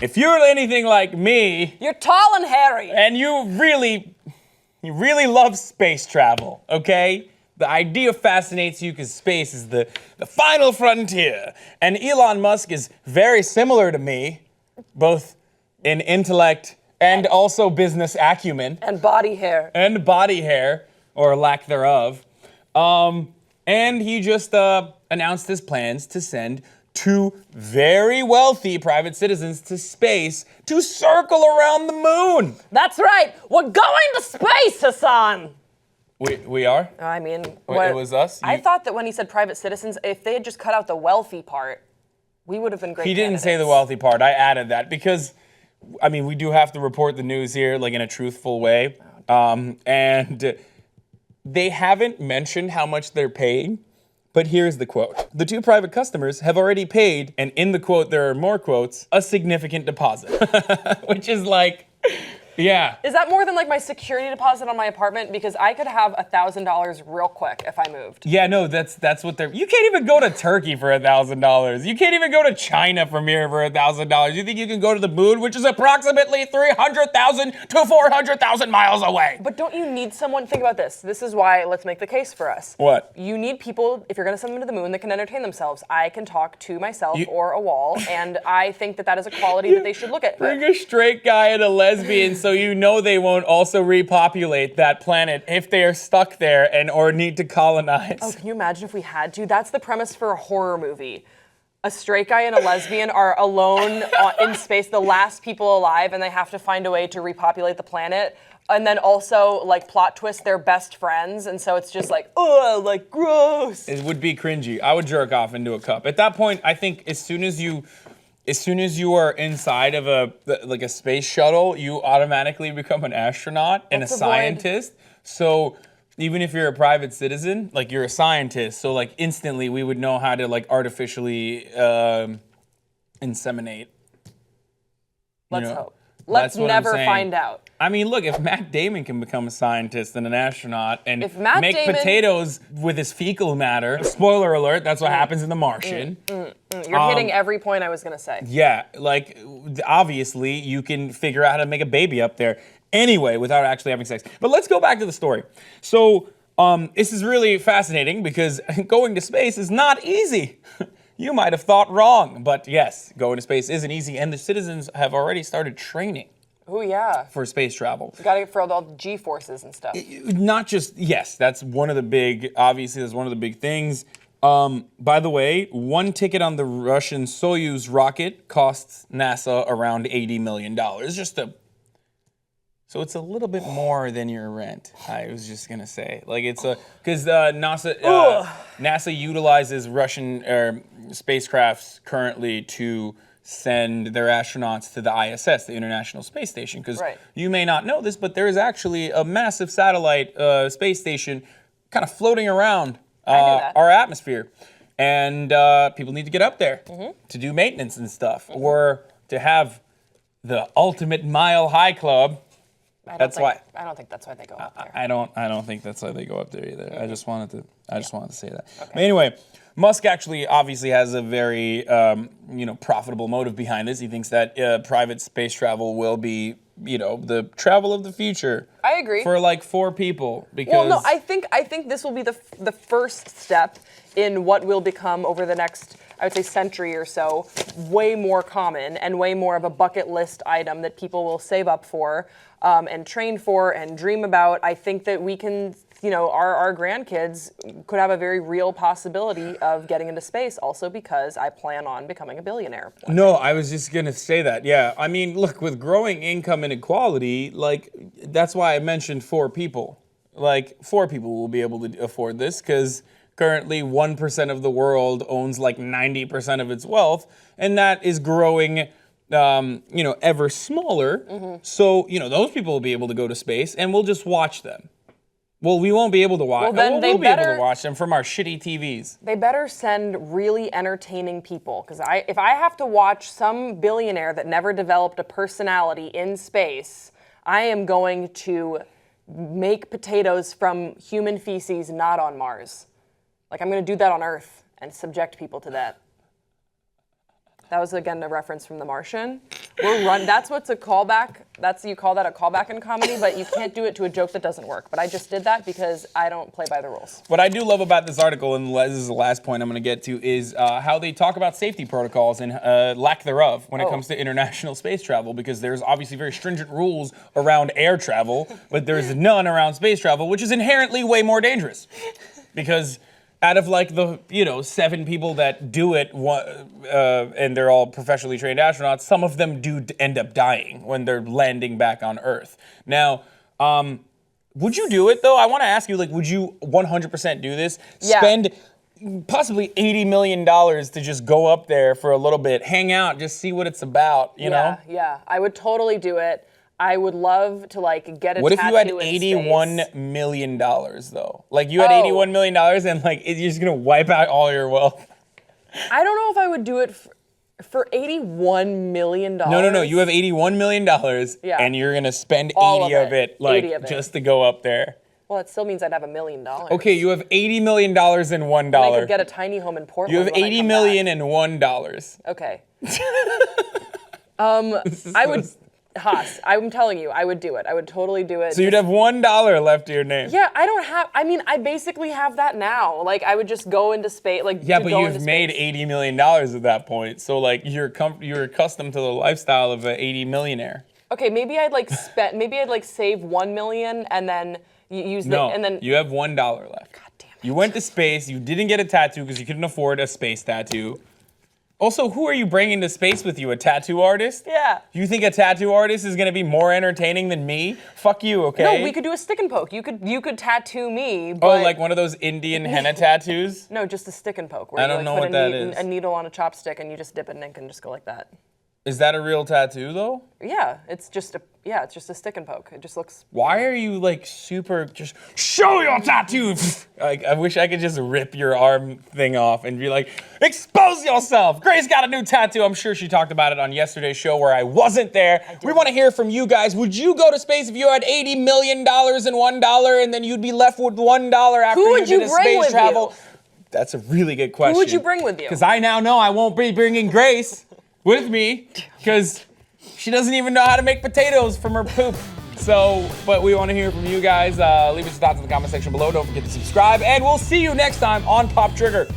if you're anything like me, You're tall and hairy. and you really love space travel, okay? The idea fascinates you because space is the final frontier. And Elon Musk is very similar to me, both in intellect and also business acumen. And body hair. And body hair, or lack thereof. And he just announced his plans to send 2 very wealthy private citizens to space to circle around the moon. That's right. We're going to space, Hasan. We are? I mean, Wait, it was us? I thought that when he said private citizens, if they had just cut out the wealthy part, we would have been great He didn't say the candidates. wealthy part. I added that because, I mean, we do have to report the news here, like in a truthful way. And they haven't mentioned how much they're paying, but here's the quote. The 2 private customers have already paid, and in the quote there are more quotes, a significant deposit. Which is like, yeah. Is that more than like my security deposit on my apartment? Because I could have $1,000 real quick if I moved. Yeah, no, that's what they're. You can't even go to Turkey for $1,000. You can't even go to China from here for $1,000. You think you can go to the moon, which is approximately 300,000 to 400,000 miles away? But don't you need someone? Think about this. This is why, let's make the case for us. What? You need people, if you're going to send them to the moon, that can entertain themselves. I can talk to myself or a wall, and I think that is a quality that they should look at. Bring a straight guy and a lesbian so you know they won't also repopulate that planet if they are stuck there and or need to colonize. Oh, can you imagine if we had to? That's the premise for a horror movie. A straight guy and a lesbian are alone in space, the last people alive, and they have to find a way to repopulate the planet. And then also, like, plot twist, they're best friends, and so it's just like, ugh, like, gross. It would be cringy. I would jerk off into a cup. At that point, I think as soon as you are inside of a space shuttle, you automatically become an astronaut and a scientist. So even if you're a private citizen, like you're a scientist, so like instantly we would know how to like artificially inseminate. Let's hope. Let's never find out. I mean, look, if Matt Damon can become a scientist and an astronaut and make Damon, potatoes with his fecal matter, spoiler alert, that's what happens in The Martian. You're hitting every point I was going to say. Yeah, like, obviously, you can figure out how to make a baby up there anyway without actually having sex. But let's go back to the story. So, this is really fascinating because going to space is not easy. You might have thought wrong, but yes, going to space isn't easy, and the citizens have already started training. Oh, yeah. For space travel. You gotta get for all the G-forces and stuff. Not just, yes, that's one of the big, obviously that's one of the big things. By the way, one ticket on the Russian Soyuz rocket costs NASA around $80 million. So it's a little bit more than your rent, I was just gonna say. Like because NASA utilizes Russian spacecrafts currently to send their astronauts to the ISS, the International Space Station. Because you may not know this, but there is actually a massive satellite space station kind of floating around our atmosphere. And people need to get up there to do maintenance and stuff, or to have the ultimate mile high club. I don't think that's why they go up there. I don't think that's why they go up there either. I just wanted to say that. Okay. But anyway, Musk actually obviously has a very profitable motive behind this. He thinks that private space travel will be the travel of the future. I agree. For like 4 people. Because well, no, I think this will be the first step in what will become over the next, I would say, century or so, way more common and way more of a bucket list item that people will save up for and train for and dream about. I think that we can, our grandkids could have a very real possibility of getting into space, also because I plan on becoming a billionaire. No, I was just going to say that. Yeah. I mean, look, with growing income inequality, like, that's why I mentioned 4 people. Like, 4 people will be able to afford this because currently 1% of the world owns like 90% of its wealth, and that is growing ever smaller. So, those people will be able to go to space, and we'll just watch them. Well, we won't be able to watch. We'll be able to watch them from our shitty TVs. They better send really entertaining people, because if I have to watch some billionaire that never developed a personality in space, I am going to make potatoes from human feces, not on Mars. Like, I'm going to do that on Earth and subject people to that. That was, again, a reference from The Martian. That's what's a callback. You call that a callback in comedy, but you can't do it to a joke that doesn't work. But I just did that because I don't play by the rules. What I do love about this article, and this is the last point I'm going to get to, is how they talk about safety protocols and lack thereof when it comes to international space travel, because there's obviously very stringent rules around air travel, but there's none around space travel, which is inherently way more dangerous. Because out of like the 7 people that do it, and they're all professionally trained astronauts, some of them do end up dying when they're landing back on Earth. Now, would you do it though? I want to ask you, like, would you 100% do this? Yeah. Spend possibly $80 million to just go up there for a little bit, hang out, just see what it's about, you know? Yeah, I would totally do it. I would love to like get a What if tattoo you had in $81 space. million though? Like you had $81 million and like you're just gonna wipe out all your wealth. I don't know if I would do it for $81 million. No. You have $81 million and you're gonna spend All 80 of it, like 80 of it. just to go up there. Well, it still means I'd have $1 million. Okay, you have $80 million and $1. And I could get a tiny home in Portland. You have when I $80 come million back. and $1. Okay. I would, Haas, I'm telling you, I would do it. I would totally do it. So you'd have $1 left to your name. Yeah, I basically have that now. Like, I would just go into space. Like, Yeah, to but go you've into made space. $80 million at that point. So like you're accustomed to the lifestyle of an 80 millionaire. Okay, maybe I'd like save $1 million and then use No, and then you have $1 left. God damn it. You went to space. You didn't get a tattoo because you couldn't afford a space tattoo. Also, who are you bringing to space with you? A tattoo artist? Yeah. You think a tattoo artist is gonna be more entertaining than me? Fuck you, okay? No, we could do a stick and poke. You could tattoo me, Oh, but like one of those Indian henna tattoos? no, just a stick and poke. Where I you, don't like, know put what that is. a needle on a chopstick and you just dip it in ink and just go like that. Is that a real tattoo though? Yeah, it's just a stick and poke. It just looks. Why are you like super just show your tattoo? Like I wish I could just rip your arm thing off and be like, expose yourself. Grace got a new tattoo. I'm sure she talked about it on yesterday's show where I wasn't there. We want to hear from you guys. Would you go to space if you had $80 million and $1 and then you'd be left with $1 after Who you would did you a bring space with travel? you? That's a really good question. Who would you bring with you? Because I now know I won't be bringing Grace with me because she doesn't even know how to make potatoes from her poop. So, but we want to hear from you guys. Leave us your thoughts in the comment section below. Don't forget to subscribe, and we'll see you next time on Pop Trigger.